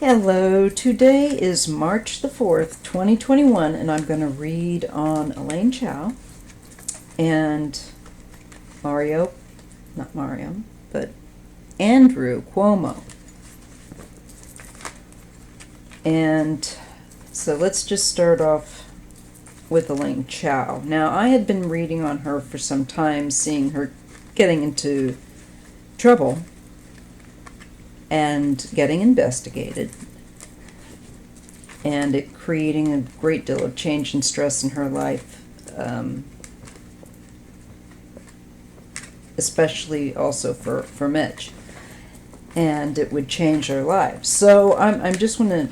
Hello, today is March the 4th, 2021, and I'm going to read on Elaine Chao and not Mario, but Andrew Cuomo. And so let's just start off with Elaine Chao. Now, I had been reading on her for some time, seeing her getting into trouble and getting investigated, and it creating a great deal of change and stress in her life, especially also for Mitch, and it would change their lives. So I'm just going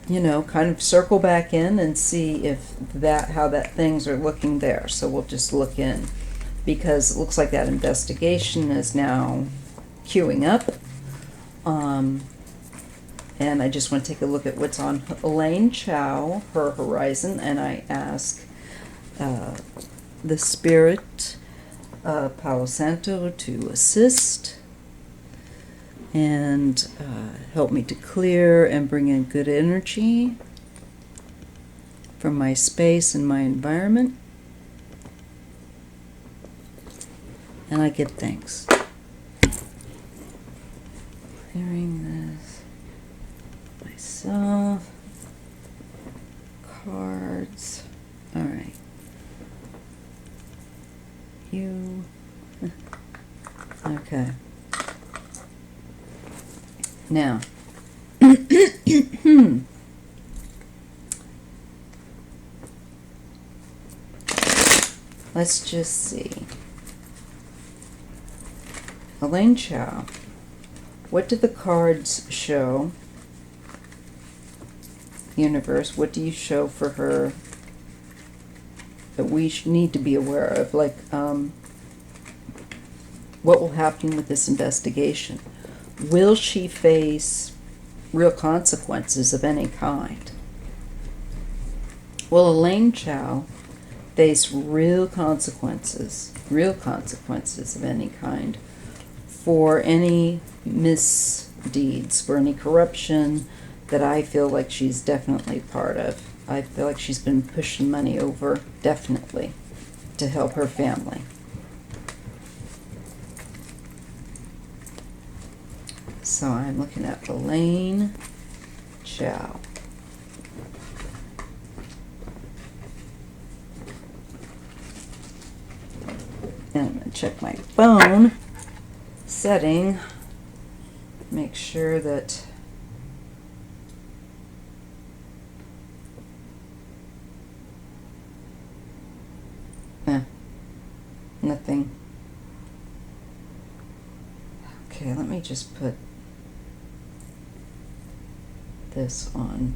to, kind of circle back in and see if how that things are looking there. So we'll just look in, because it looks like that investigation is now queuing up. And I just want to take a look at what's on Elaine Chao, her horizon, and I ask the spirit Palo Santo to assist and help me to clear and bring in good energy from my space and my environment. And I give thanks. Clearing this myself. Cards. All right. You. Okay. Now. Let's just see. Elaine Chao. What do the cards show? Universe, what do you show for her that we need to be aware of? Like, what will happen with this investigation? Will she face real consequences of any kind? Will Elaine Chao face real consequences of any kind for any misdeeds, for any corruption that I feel like she's definitely part of? I feel like she's been pushing money over, definitely, to help her family. So I'm looking at Elaine Chao. And I'm going to check my phone setting, make sure that nothing. Okay, let me just put this on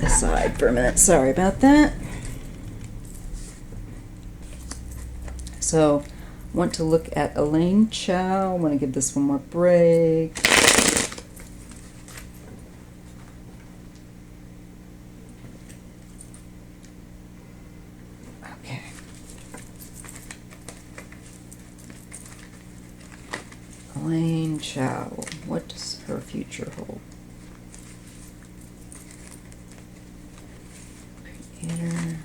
aside for a minute. Sorry about that. So, I want to look at Elaine Chao. I want to give this one more break. Okay. Elaine Chao. What does her future hold? Creator.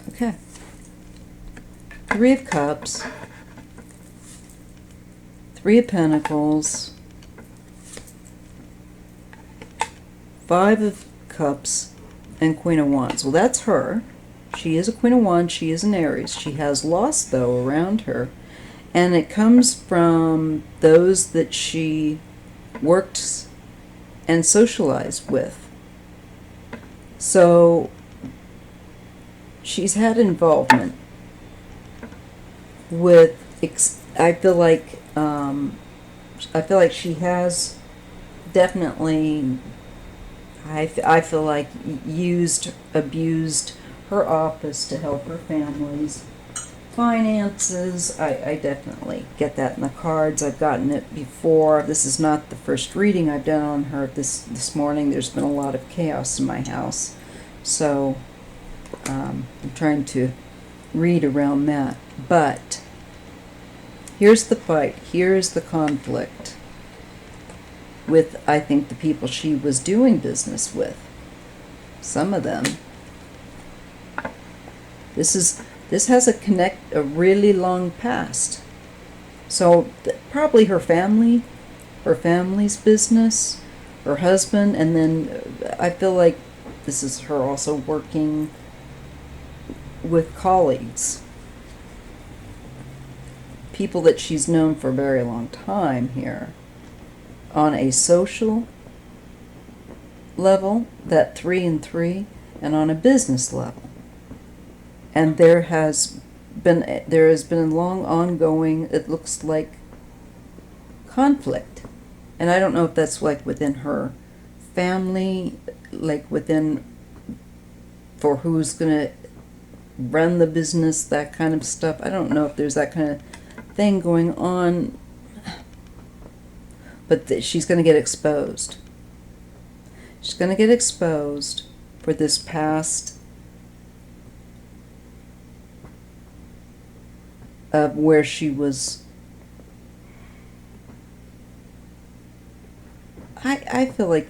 Okay. Three of Cups, Three of Pentacles, Five of Cups, and Queen of Wands. Well, that's her. She is a Queen of Wands. She is an Aries. She has loss, though, around her. And it comes from those that she worked and socialized with. So she's had involvement with, I feel like she has definitely, I feel like abused her office to help her family's finances. I definitely get that in the cards. I've gotten it before. This is not the first reading I've done on her this morning. There's been a lot of chaos in my house. So I'm trying to read around that. But Here's the fight. Here's the conflict with, I think, the people she was doing business with. Some of them. This has a really long past. So probably her family, her family's business, her husband, and then I feel like this is her also working with colleagues. People that she's known for a very long time here. On a social level, that 3 and 3, and on a business level. And there has been a long ongoing, it looks like, conflict. And I don't know if that's like within her family, like within, for who's going to run the business, that kind of stuff. I don't know if there's that kind of thing going on. But she's going to get exposed. She's going to get exposed for this past of where she was. I feel like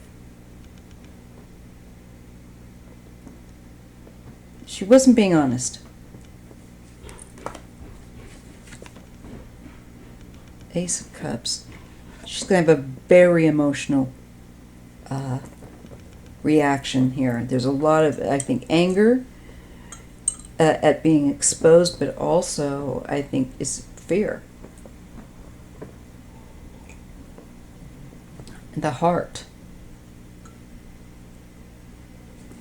she wasn't being honest. Ace of Cups. She's going to have a very emotional reaction here. There's a lot of, I think, anger at being exposed, but also, I think, is fear. The heart.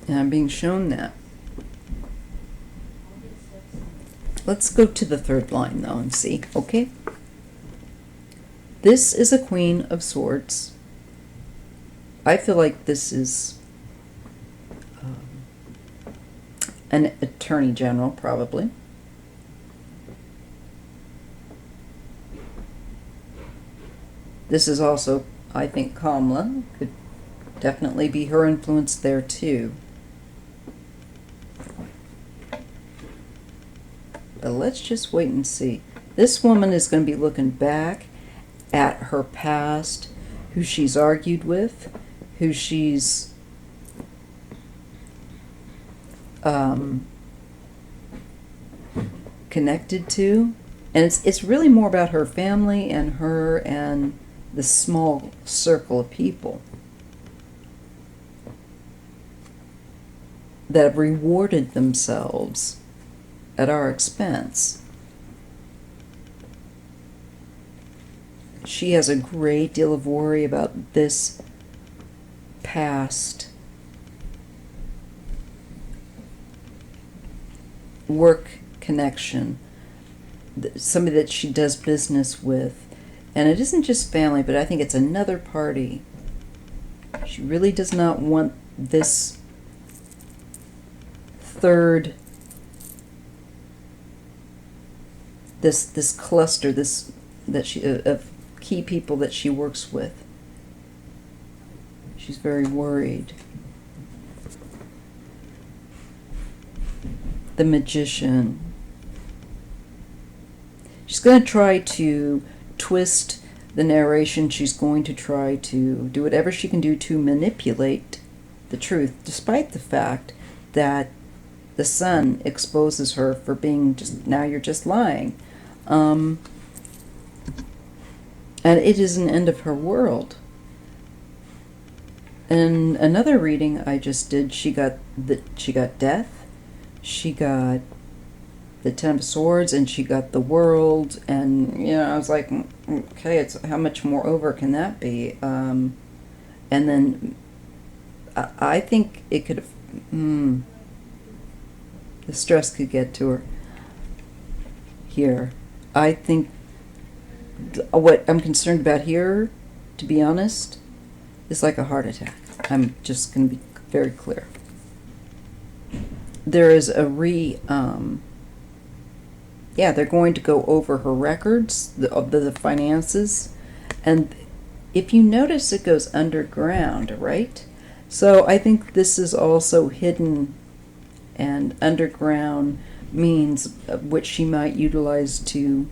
And I'm being shown that. Let's go to the third line, though, and see, okay? This is a Queen of Swords. I feel like this is an Attorney General, probably. This is also, I think, Kamala. Could definitely be her influence there, too. But let's just wait and see. This woman is going to be looking back at her past, who she's argued with, who she's connected to, and it's really more about her family and her and the small circle of people that have rewarded themselves at our expense. She has a great deal of worry about this past work connection, somebody that she does business with. And it isn't just family, but I think it's another party. She really does not want this third, this cluster, this that she of key people that she works with. She's very worried. The Magician. She's going to try to twist the narration. She's going to try to do whatever she can do to manipulate the truth, despite the fact that the sun exposes her for being just, now you're just lying. And it is an end of her world. In another reading I just did, she got death, she got the Ten of Swords, and she got the world, and I was like, okay, it's how much more over can that be? And then I think it could have, the stress could get to her here. I think what I'm concerned about here, to be honest, is like a heart attack. I'm just going to be very clear. There is a they're going to go over her records, the finances, and if you notice, it goes underground, right? So I think this is also hidden, and underground means which she might utilize to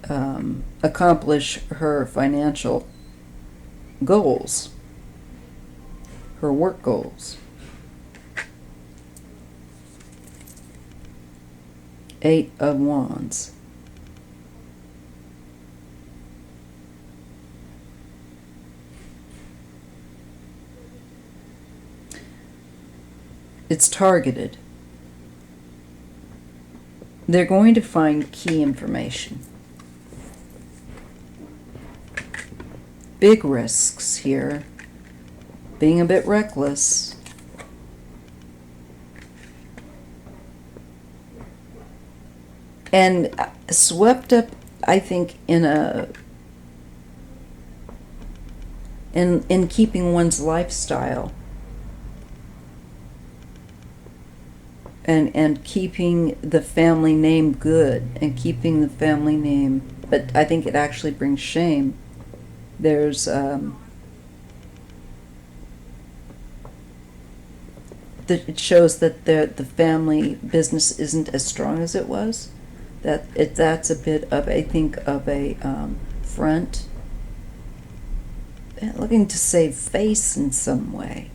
accomplish her financial goals, her work goals. 8 of Wands. It's targeted. They're going to find key information. Big risks here. Being a bit reckless. And swept up, I think, in keeping one's lifestyle. And keeping the family name good, and keeping the family name, but I think it actually brings shame. There's it shows that the family business isn't as strong as it was. That's a bit of, I think, of a front, looking to save face in some way.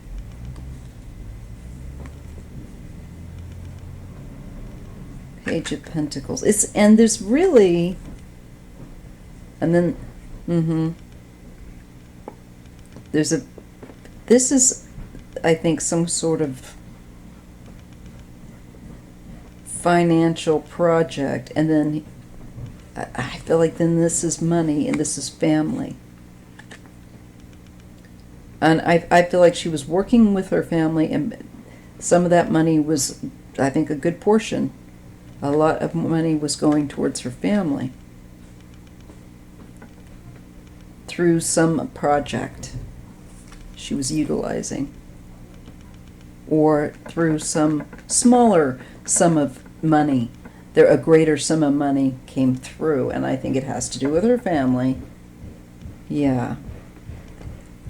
Page of Pentacles. And there's really, and then, this is, I think, some sort of financial project, and then I feel like then this is money and this is family. And I feel like she was working with her family, and some of that money was, I think, a good portion. A lot of money was going towards her family through some project she was utilizing, or through some smaller sum of money. A greater sum of money came through, and I think it has to do with her family. Yeah.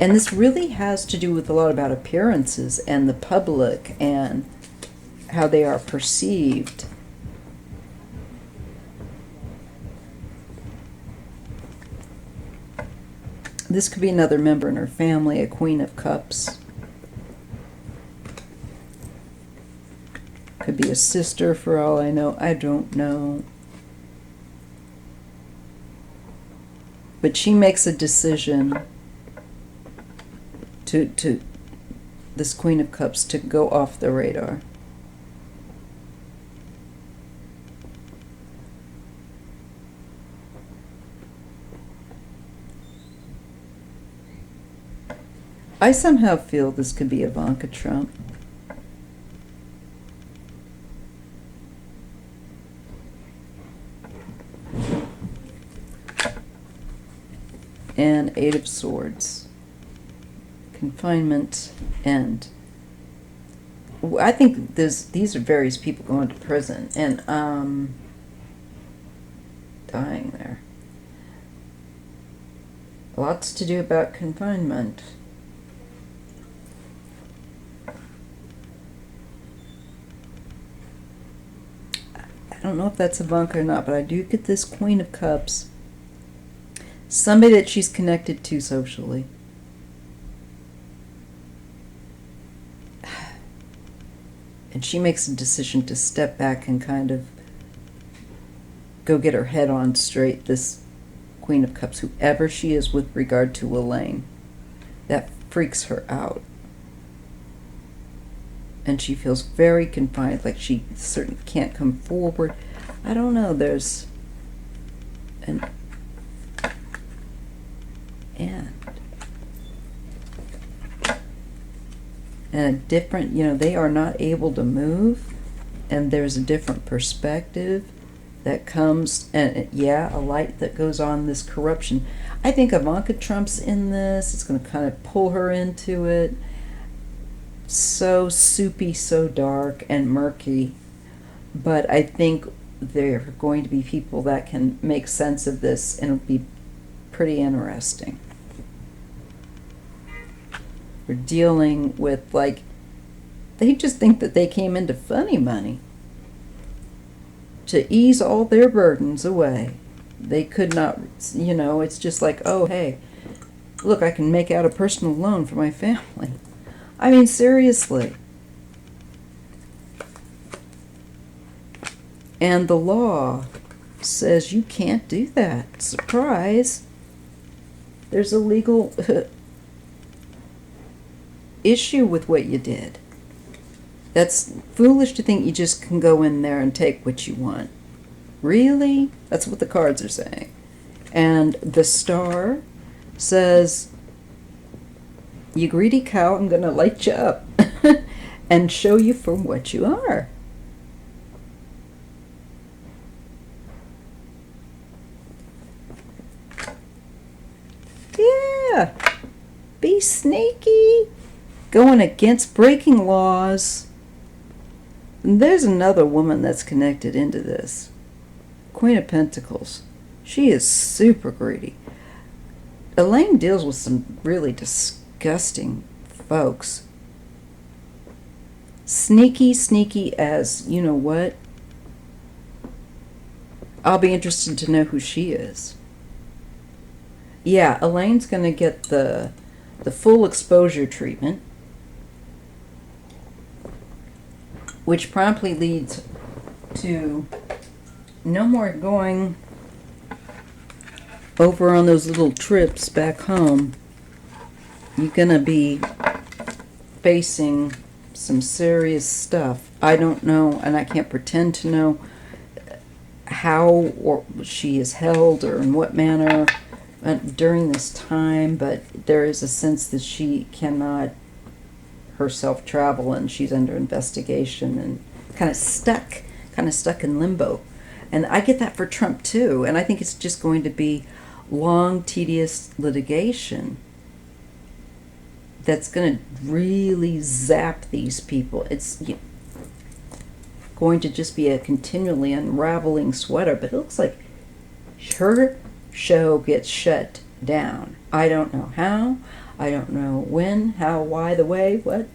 And this really has to do with a lot about appearances and the public and how they are perceived. This could be another member in her family, a Queen of Cups. Could be a sister for all I know. I don't know. But she makes a decision to this Queen of Cups to go off the radar. I somehow feel this could be Ivanka Trump. And 8 of Swords. Confinement, end. I think these are various people going to prison and dying there. Lots to do about confinement. I don't know if that's Ivanka or not, but I do get this Queen of Cups. Somebody that she's connected to socially. And she makes a decision to step back and kind of go get her head on straight, this Queen of Cups, whoever she is with regard to Elaine. That freaks her out. And she feels very confined, like she certainly can't come forward. I don't know, there's an end. And a different, they are not able to move, and there's a different perspective that comes, and a light that goes on this corruption. I think Ivanka Trump's in this. It's going to kind of pull her into it. So soupy, so dark and murky, but I think there are going to be people that can make sense of this, and it'll be pretty interesting. We're dealing with, they just think that they came into funny money to ease all their burdens away. They could not, you know, it's just like, oh, hey, look, I can make out a personal loan for my family. I mean, seriously. And the law says you can't do that. Surprise. There's a legal issue with what you did. That's foolish to think you just can go in there and take what you want. Really? That's what the cards are saying. And the star says, you greedy cow, I'm going to light you up and show you for what you are. Yeah. Be sneaky. Going against breaking laws. And there's another woman that's connected into this. Queen of Pentacles. She is super greedy. Elaine deals with some really disgusting folks. Sneaky as you know what. I'll be interested to know who she is. Yeah, Elaine's going to get the full exposure treatment, which promptly leads to no more going over on those little trips back home. You're going to be facing some serious stuff. I don't know, and I can't pretend to know how or she is held or in what manner during this time, but there is a sense that she cannot herself travel, and she's under investigation and kind of stuck in limbo. And I get that for Trump too, and I think it's just going to be long, tedious litigation that's going to really zap these people. It's going to just be a continually unraveling sweater, but it looks like her show gets shut down. I don't know how, I don't know when, how, why, the way, what,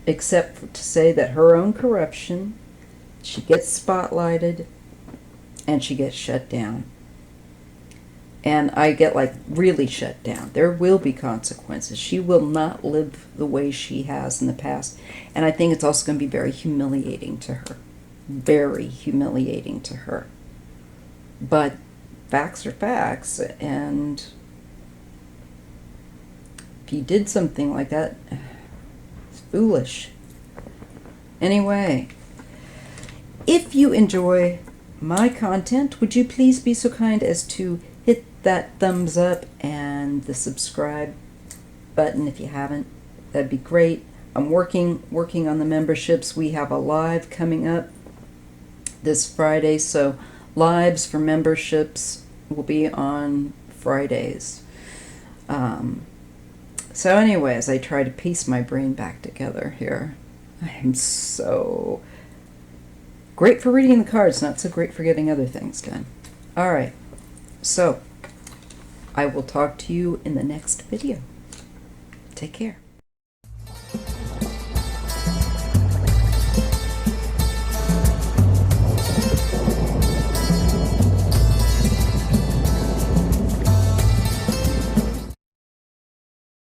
except to say that her own corruption, she gets spotlighted and she gets shut down. And I get like really shut down. There will be consequences. She will not live the way she has in the past. And I think it's also going to be very humiliating to her. Very humiliating to her. But facts are facts. And if you did something like that, it's foolish. Anyway, if you enjoy my content, would you please be so kind as to hit that thumbs up and the subscribe button if you haven't. That'd be great. I'm working on the memberships. We have a live coming up this Friday, so lives for memberships will be on Fridays. So anyways, I try to piece my brain back together here. I am so great for reading the cards, not so great for getting other things done. All right, so I will talk to you in the next video. Take care.